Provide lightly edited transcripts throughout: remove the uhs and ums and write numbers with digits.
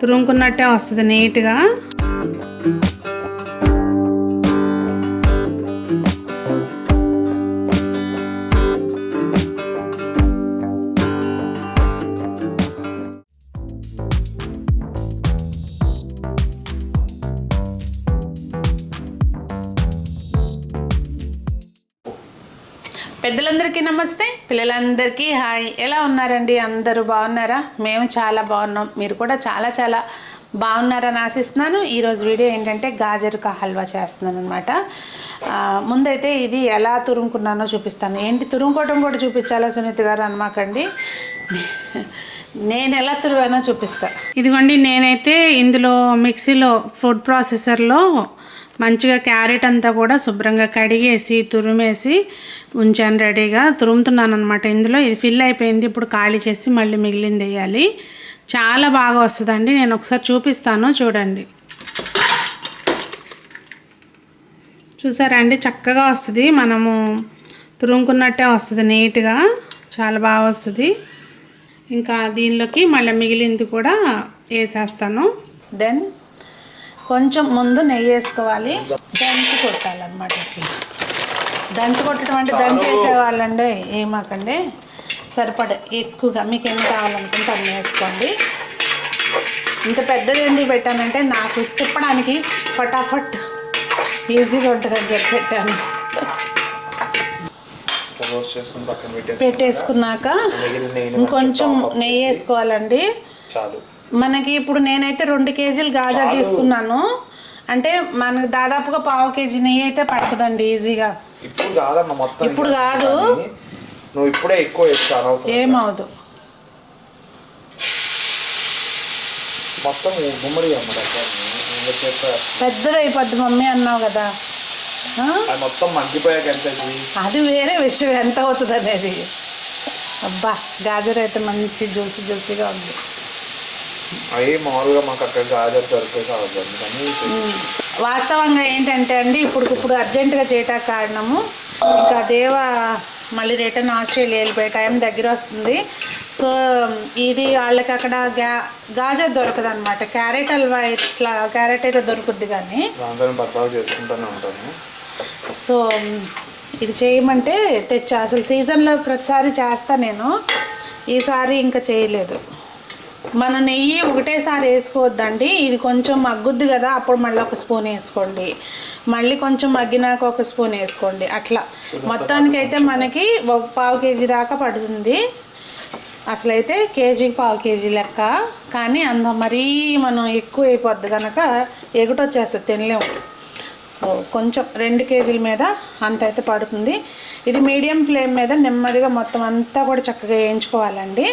తురుముకున్నట్టే వస్తుంది నీట్గా. పెద్దలందరికీ నమస్తే, పిల్లలందరికీ హాయ్. ఎలా ఉన్నారండి? అందరూ బాగున్నారా? మేము చాలా బాగున్నాం. మీరు కూడా చాలా చాలా బాగున్నారని ఆశిస్తున్నాను. ఈరోజు వీడియో ఏంటంటే గాజర్కా హల్వా చేస్తున్నాను అనమాట. ముందైతే ఇది ఎలా తురుముకున్నానో చూపిస్తాను. ఏంటి తురుముకోవటం కూడా చూపించాలా సునీత గారు అనమాకండి, నేను ఎలా తురువానో చూపిస్తా. ఇదిగోండి, నేనైతే ఇందులో మిక్సీలో ఫుడ్ ప్రాసెసర్లో మంచిగా క్యారెట్ అంతా కూడా శుభ్రంగా కడిగేసి తురిమేసి ఉంచాను, రెడీగా తురుముతున్నాను అనమాట. ఇందులో ఇది ఫిల్ అయిపోయింది, ఇప్పుడు ఖాళీ చేసి మళ్ళీ మిగిలింది వేయాలి. చాలా బాగా వస్తుందండి, నేను ఒకసారి చూపిస్తాను చూడండి. చూసారా అండి, చక్కగా వస్తుంది, మనము తురుముకున్నట్టే వస్తుంది నీట్గా, చాలా బాగా వస్తుంది. ఇంకా దీనిలోకి మళ్ళీ మిగిలింది కూడా వేసేస్తాను. దెన్ కొంచెం ముందు నెయ్యి వేసుకోవాలి, దంచి కొట్టాలన్నమాట. ఇట్లా దంచి కొట్టడం అంటే దంచి వేసేవాళ్ళండి, ఏమాకండి, సరిపడే ఎక్కువగా మీకు ఎన్ని కావాలనుకుంటే అన్నీ వేసుకోండి. ఇంత పెద్దది ఎందుకు పెట్టానంటే నాకు తిప్పడానికి ఫటాఫట్ ఈజీగా ఉంటుందని చెప్పి పెట్టాను. పెట్టేసుకున్నాక ఇంకొంచెం నెయ్యి వేసుకోవాలండి. మనకి ఇప్పుడు నేనైతే 2 కేజీలు గాజర్ తీసుకున్నాను అంటే మనకు దాదాపుగా 1/2 కేజీ నెయ్యి అయితే పడుతుందండి ఈజీగా. ఇప్పుడు కాదు, నువ్వు ఇప్పుడే ఎక్కువ వేస్తాను, ఏమవుదు. మొత్తం పెద్దది అయిపోద్ది మమ్మీ అన్నావు కదా, మొత్తం మగ్గిపోయాక ఎంత అది వేరే విషయం, ఎంత అవుతుంది అనేది. అబ్బా, గాజర్ అయితే మంచి జ్యూసీగా ఉంది. అవి మామూలుగా మాకు అక్కడ గాజర్ దొరికే కావద్దు. వాస్తవంగా ఏంటంటే అండి, ఇప్పుడు అర్జెంటుగా చేయటానికి కారణము, ఇంకా దేవ మళ్ళీ రిటర్న్ ఆస్ట్రేలియా వెళ్ళిపోయే టైం దగ్గర వస్తుంది. సో ఇది వాళ్ళకి అక్కడ గాజర్ దొరకదు అనమాట. క్యారెట్ హల్వా ఇట్లా క్యారెట్ అయితే దొరుకుద్ది, కానీ చేసుకుంటూనే ఉంటాను. సో ఇది చేయమంటే తెచ్చా. అసలు సీజన్లో ప్రతిసారి చేస్తా నేను, ఈసారి ఇంకా చేయలేదు. మన నెయ్యి ఒకటేసారి వేసుకోవద్దండి, ఇది కొంచెం మగ్గుద్ది కదా, అప్పుడు మళ్ళీ 1 స్పూన్ వేసుకోండి, మళ్ళీ కొంచెం మగ్గినాక 1 స్పూన్ వేసుకోండి. అట్లా మొత్తానికైతే మనకి 1/4 కేజీ దాకా పడుతుంది. అసలైతే కేజీకి 1/4 కేజీ లెక్క, కానీ అంత మరీ మనం ఎక్కువ అయిపోద్ది కనుక ఎగుటొచ్చేస్తుంది, తినలేము. సో కొంచెం 2 కేజీల మీద అంత అయితే పడుతుంది. ఇది మీడియం ఫ్లేమ్ మీద నెమ్మదిగా మొత్తం అంతా కూడా చక్కగా వేయించుకోవాలండి,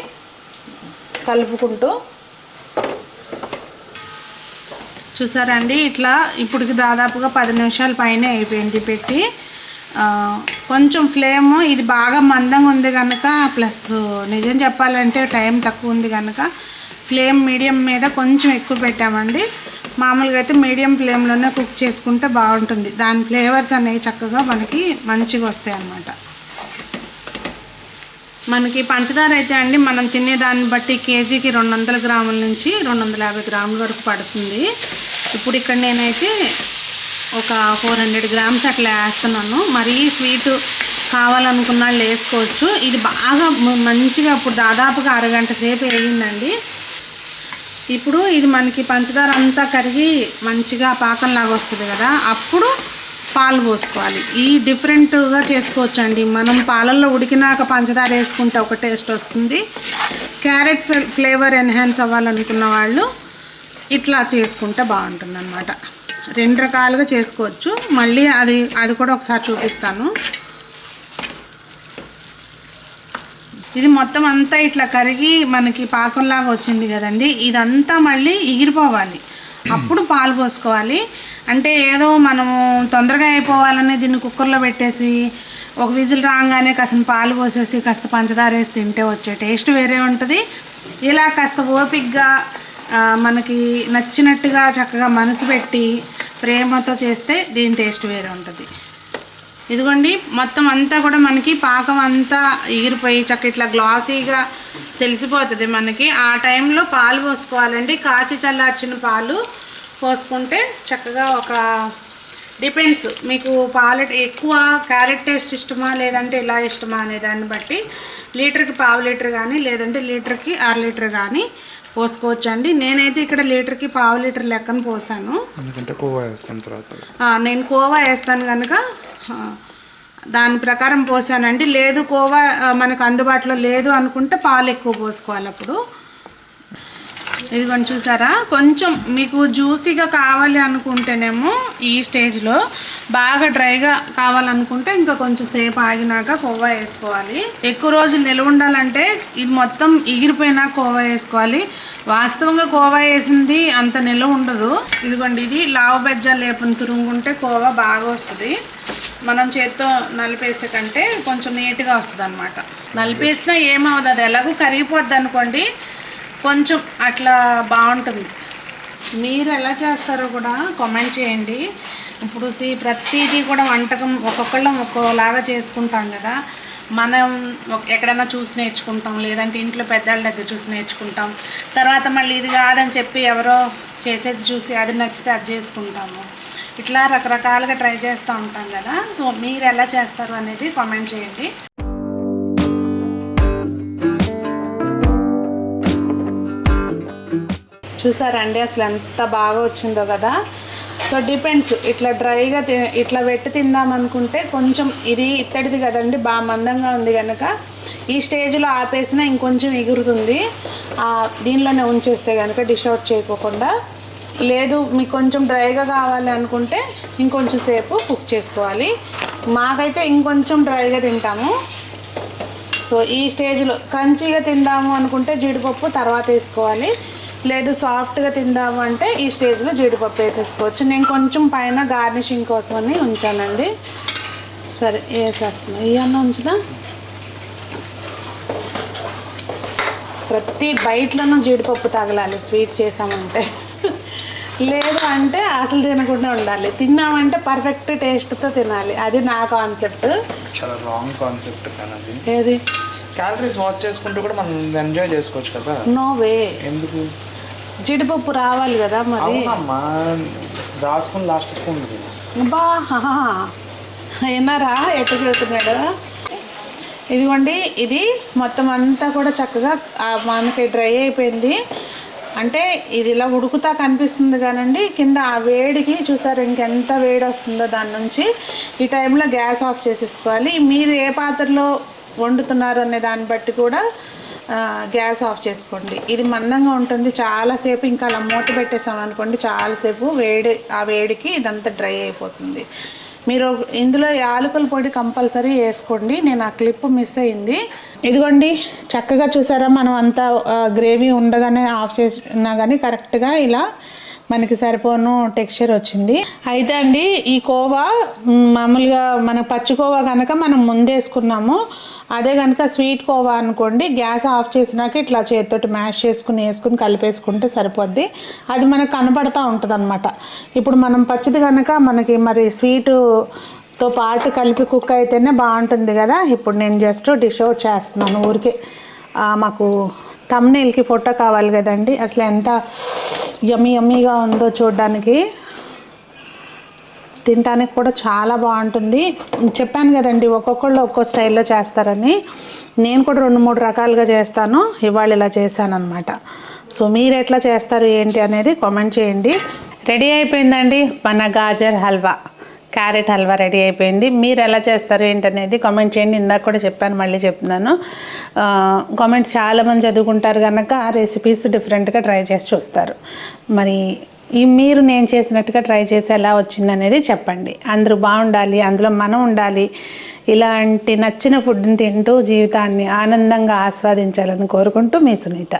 కలుపుకుంటూ. చూసారా అండి, ఇట్లా ఇప్పటికి దాదాపుగా 10 నిమిషాల పైన అయిపోయింది పెట్టి. కొంచెం ఫ్లేమ్ ఇది బాగా మందంగా ఉంది కనుక, ప్లస్ నిజం చెప్పాలంటే టైం తక్కువ ఉంది కనుక ఫ్లేమ్ మీడియం మీద కొంచెం ఎక్కువ పెట్టామండి. మామూలుగా అయితే మీడియం ఫ్లేమ్లోనే కుక్ చేసుకుంటే బాగుంటుంది, దాని ఫ్లేవర్స్ అనేవి చక్కగా మనకి మంచిగా వస్తాయి అన్నమాట. మనకి పంచదార అయితే అండి, మనం తినేదాన్ని బట్టి కేజీకి 200 గ్రాముల నుంచి 250 గ్రాముల వరకు పడుతుంది. ఇప్పుడు ఇక్కడ నేనైతే ఒక 400 గ్రామ్స్ అట్లా వేస్తున్నాను. మరీ స్వీట్ కావాలనుకున్న వాళ్ళు వేసుకోవచ్చు. ఇది బాగా మంచిగా ఇప్పుడు దాదాపుగా అరగంట సేపు వేగిందండి. ఇప్పుడు ఇది మనకి పంచదార అంతా కరిగి మంచిగా పాకంలాగా వస్తుంది కదా, అప్పుడు పాలు పోసుకోవాలి. ఈ డిఫరెంట్గా చేసుకోవచ్చు అండి. మనం పాలల్లో ఉడికినాక పంచదార వేసుకుంటే ఒక టేస్ట్ వస్తుంది. క్యారెట్ ఫ్లేవర్ ఎన్హాన్స్ అవ్వాలనుకున్న వాళ్ళు ఇట్లా చేసుకుంటే బాగుంటుంది అన్నమాట. 2 రకాలుగా చేసుకోవచ్చు. మళ్ళీ అది కూడా ఒకసారి చూపిస్తాను. ఇది మొత్తం అంతా ఇట్లా కరిగి మనకి పాకంలాగా వచ్చింది కదండి, ఇదంతా మళ్ళీ ఎగిరిపోవాలి, అప్పుడు పాలు పోసుకోవాలి. అంటే ఏదో మనము తొందరగా అయిపోవాలని దీన్ని కుక్కర్లో పెట్టేసి 1 విజిల్ రాగానే కాసిన పాలు పోసేసి కాస్త పంచదార వేసి తింటే వచ్చే టేస్ట్ వేరే ఉంటుంది. ఇలా కాస్త ఓపికగా మనకి నచ్చినట్టుగా చక్కగా మనసు పెట్టి ప్రేమతో చేస్తే దీని టేస్ట్ వేరే ఉంటుంది. ఇదిగోండి మొత్తం అంతా కూడా మనకి పాకం అంతా ఎగిరిపోయి చక్క ఇట్లా గ్లాసీగా తెలిసిపోతుంది మనకి. ఆ టైంలో పాలు పోసుకోవాలండి. కాచి చల్లార్చిన పాలు పోసుకుంటే చక్కగా ఒక డిపెండ్స్ మీకు పాలు ఎక్కువ క్యారెట్ టేస్ట్ ఇష్టమా లేదంటే ఇలా ఇష్టమా అనే దాన్ని బట్టి లీటర్కి 1/2 లీటర్ కానీ లేదంటే లీటర్కి 1/2 లీటర్ కానీ పోసుకోవచ్చు అండి. నేనైతే ఇక్కడ లీటర్కి 1/2 లీటర్ లెక్కన పోసాను. ఎందుకంటే కోవా వేస్తాను తర్వాత. నేను కోవా వేస్తాను కనుక దాని ప్రకారం పోసానండి. లేదు కోవా మనకు అందుబాటులో లేదు అనుకుంటే పాలు ఎక్కువ పోసుకోవాలి అప్పుడు. ఇదిగోండి చూసారా, కొంచెం మీకు జ్యూసీగా కావాలి అనుకుంటేనేమో ఈ స్టేజ్లో, బాగా డ్రైగా కావాలనుకుంటే ఇంకా కొంచెం సేపు ఆగినాక కోవా వేసుకోవాలి. ఎక్కువ రోజులు నిల్వ ఉండాలంటే ఇది మొత్తం ఎగిరిపోయినా కోవా వేసుకోవాలి. వాస్తవంగా కోవా వేసింది అంత నిల్వ ఉండదు. ఇదిగోండి ఇది లావు బెజ్జా లేపని తురుముకుంటే కోవా బాగా వస్తుంది. మనం చేత్తో నలిపేసే కంటే కొంచెం నీట్గా వస్తుంది అనమాట. నలిపేసినా ఏమవుతుంది, అది ఎలాగో కరిగిపోద్ది అనుకోండి, కొంచెం అట్లా బాగుంటుంది. మీరు ఎలా చేస్తారో కూడా కామెంట్ చేయండి. ఇప్పుడు ప్రతిదీ కూడా వంటకం ఒక్కొక్కళ్ళం ఒక్కోలాగా చేసుకుంటాం కదా. మనం ఎక్కడైనా చూసి నేర్చుకుంటాం, లేదంటే ఇంట్లో పెద్దవాళ్ళ దగ్గర చూసి నేర్చుకుంటాం. తర్వాత మళ్ళీ ఇది కాదని చెప్పి ఎవరో చేసేది చూసి అది నచ్చితే అది చేసుకుంటాము. ఇట్లా రకరకాలుగా ట్రై చేస్తూ ఉంటాం కదా. సో మీరు ఎలా చేస్తారు అనేది కామెంట్ చేయండి. చూసారండి అసలు ఎంత బాగా వచ్చిందో కదా. సో డిపెండ్స్, ఇట్లా డ్రైగా ఇట్లా పెట్టి తిందామనుకుంటే కొంచెం ఇది ఇత్తడిది కదండి, బాగా మందంగా ఉంది కనుక ఈ స్టేజ్లో ఆపేసినా ఇంకొంచెం ఎగురుతుంది. దీనిలోనే ఉంచేస్తే కనుక డిష్ అవుట్ చేయకోకుండా. లేదు మీకు కొంచెం డ్రైగా కావాలి అనుకుంటే ఇంకొంచెం సేపు కుక్ చేసుకోవాలి. మాకైతే ఇంకొంచెం డ్రైగా తింటాము. సో ఈ స్టేజ్లో క్రంచీగా తిందాము అనుకుంటే జీడిపప్పు తర్వాత వేసుకోవాలి. లేదు సాఫ్ట్గా తిందాము అంటే ఈ స్టేజ్లో జీడిపప్పు వేసేసుకోవచ్చు. నేను కొంచెం పైన గార్నిషింగ్ కోసమని ఉంచానండి. సరే వేసేస్తున్నాను. ఇవన్నీ ఉంచుదా, ప్రతి బయటలోనూ జీడిపప్పు తగలాలి స్వీట్ చేసామంటే. లేదు అంటే అసలు తినకుండా ఉండాలి. తిన్నామంటే పర్ఫెక్ట్ టేస్ట్తో తినాలి. అది నా కాన్సెప్ట్. చాలా రాంగ్ కాన్సెప్ట్ కానీ ఏది, క్యాలరీస్ వాచ్ చేసుకుంటూ కూడా మనం ఎంజాయ్ చేసుకోవచ్చు కదా. No way. ఎందుకు, జీడిపప్పు రావాలి కదా మరి. రాసుకుని లాస్ట్ స్పూన్ బా విన్నారా ఎట్లా చెబుతున్నాడు. ఇదిగోండి ఇది మొత్తం అంతా కూడా చక్కగా మనకి డ్రై అయిపోయింది. అంటే ఇది ఇలా ఉడుకుతా కనిపిస్తుంది కానండి, కింద ఆ వేడికి చూసారు ఇంకెంత వేడి వస్తుందో దాని నుంచి. ఈ టైంలో గ్యాస్ ఆఫ్ చేసేసుకోవాలి. మీరు ఏ పాత్రలో వండుతున్నారు అనే దాన్ని బట్టి కూడా గ్యాస్ ఆఫ్ చేసుకోండి. ఇది మందంగా ఉంటుంది చాలాసేపు. ఇంకా అలా మూత పెట్టేసాం అనుకోండి చాలాసేపు ఆ వేడికి ఇదంతా డ్రై అయిపోతుంది. మీరు ఇందులో యాలకుల పొడి కంపల్సరీ వేసుకోండి. నేను ఆ క్లిప్ మిస్ అయింది. ఇదిగోండి చక్కగా చూసారా, మనం అంతా గ్రేవీ ఉండగానే ఆఫ్ చేసినా కానీ కరెక్ట్గా ఇలా మనకి సరిపోను టెక్స్చర్ వచ్చింది. అయితే అండి ఈ కోవా మామూలుగా మన పచ్చి కోవా కనుక మనం ముందేసుకున్నాము. అదే కనుక స్వీట్ కోవా అనుకోండి, గ్యాస్ ఆఫ్ చేసినాక ఇట్లా చేతితోటి మ్యాష్ వేసుకుని కలిపేసుకుంటే సరిపోద్ది. అది మనకు కనపడతా ఉంటుంది అనమాట. ఇప్పుడు మనం పచ్చిది కనుక మనకి మరి స్వీటుతో పాటు కలిపి కుక్ అయితేనే బాగుంటుంది కదా. ఇప్పుడు నేను జస్ట్ డిష్ అవుట్ చేస్తున్నాను ఊరికే. మాకు థంబ్నెయిల్కి ఫోటో కావాలి కదండి. అసలు ఎంత యమ్మీగా ఉందో చూడడానికి, తినడానికి కూడా చాలా బాగుంటుంది. చెప్పాను కదండి ఒక్కొక్కళ్ళు ఒక్కో స్టైల్లో చేస్తారని. నేను కూడా 2-3 రకాలుగా చేస్తాను. ఇవాళ ఇలా చేశాను అనమాట. సో మీరు ఎట్లా చేస్తారు ఏంటి అనేది కామెంట్ చేయండి. రెడీ అయిపోయిందండి మన గాజర్ హల్వా, క్యారెట్ హల్వా రెడీ అయిపోయింది. మీరు ఎలా చేస్తారు ఏంటనేది కామెంట్ చేయండి. ఇందాక కూడా చెప్పాను, మళ్ళీ చెప్తున్నాను. కామెంట్స్ చాలామంది చదువుకుంటారు కనుక ఆ రెసిపీస్ డిఫరెంట్గా ట్రై చేసి చూస్తారు. మరి మీరు నేను చేసినట్టుగా ట్రై చేసి ఎలా వచ్చిందనేది చెప్పండి. అందరూ బాగుండాలి, అందులో మనం ఉండాలి. ఇలాంటి నచ్చిన ఫుడ్ని తింటూ జీవితాన్ని ఆనందంగా ఆస్వాదించాలని కోరుకుంటూ మీ సునీత.